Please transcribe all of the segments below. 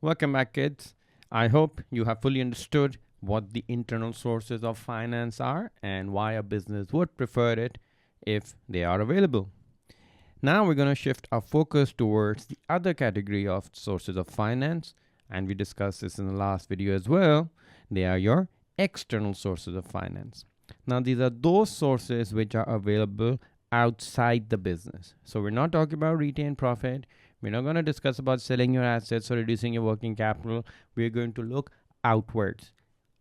Welcome back, kids. I hope you have fully understood what the internal sources of finance are and why a business would prefer it if they are available. Now we're going to shift our focus towards the other category of sources of finance, and we discussed this in the last video as well. They are your external sources of finance. Now, these are those sources which are available outside the business. So we're not talking about retained profit. We're not going to discuss about selling your assets or reducing your working capital. We're going to look outwards.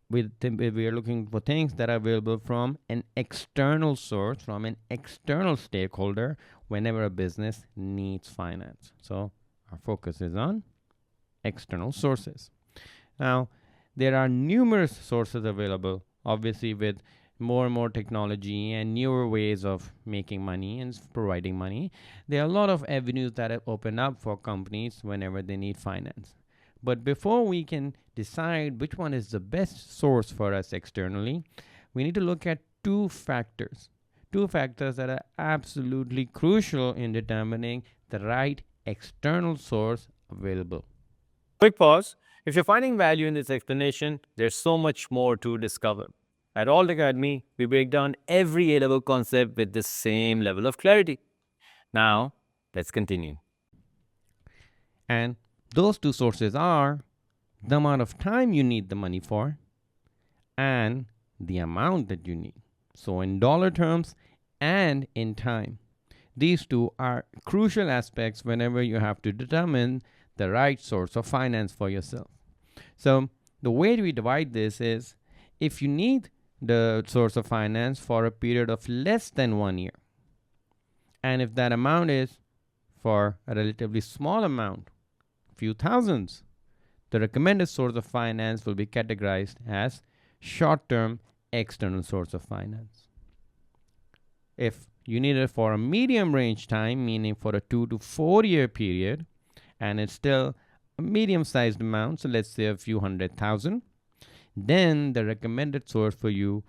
We are looking for things that are available from an external source, from an external stakeholder, whenever a business needs finance. So our focus is on external sources. Now, there are numerous sources available, obviously, with more and more technology and newer ways of making money and providing money. There are a lot of avenues that have opened up for companies whenever they need finance. But before we can decide which one is the best source for us externally, we need to look at two factors that are absolutely crucial in determining the right external source available. Quick pause. If you're finding value in this explanation, there's so much more to discover. At Alt Academy, we break down every A-level concept with the same level of clarity. Now, let's continue. And those two sources are the amount of time you need the money for and the amount that you need. So in dollar terms and in time. These two are crucial aspects whenever you have to determine the right source of finance for yourself. So the way we divide this is, if you need the source of finance for a period of less than 1 year, and if that amount is for a relatively small amount, few thousands, the recommended source of finance will be categorized as short-term external source of finance. If you need it for a medium range time, meaning for a 2 to 4 year period, and it's still a medium-sized amount, so let's say a few 100,000, then the recommended source for you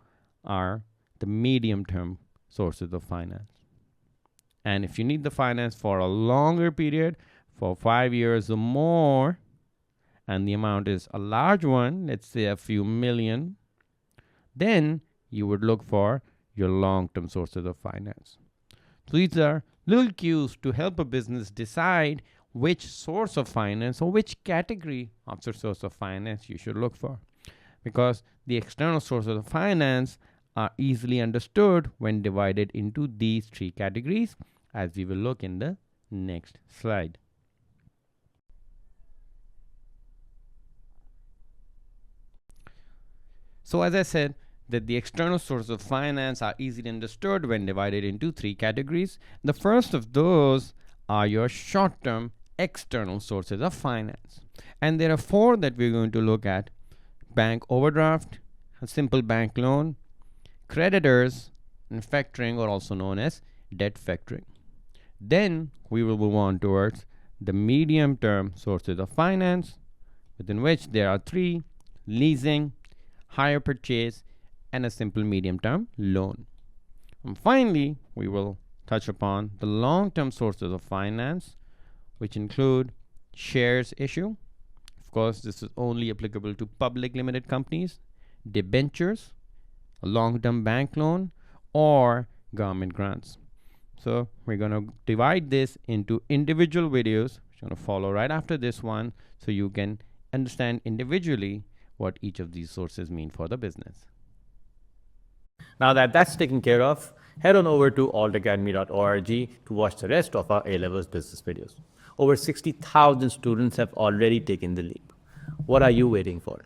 are the medium-term sources of finance. And if you need the finance for a longer period, for 5 years or more, and the amount is a large one, let's say a few million, then you would look for your long-term sources of finance. So these are little cues to help a business decide which source of finance or which category of the source of finance you should look for. Because the external sources of finance are easily understood when divided into these three categories, as we will look in the next slide. So as I said, that the external sources of finance are easily understood when divided into three categories. The first of those are your short-term external sources of finance. And there are four that we're going to look at: bank overdraft, a simple bank loan, creditors, and factoring, or also known as debt factoring. Then we will move on towards the medium-term sources of finance, within which there are three: leasing, hire purchase, and a simple medium-term loan. And finally, we will touch upon the long-term sources of finance, which include shares issue. Of course, this is only applicable to public limited companies, debentures, a long-term bank loan, or government grants. So we're going to divide this into individual videos, which are going to follow right after this one, so you can understand individually what each of these sources mean for the business. Now that that's taken care of, head on over to altacademy.org to watch the rest of our A-levels business videos. Over 60,000 students have already taken the leap. What are you waiting for?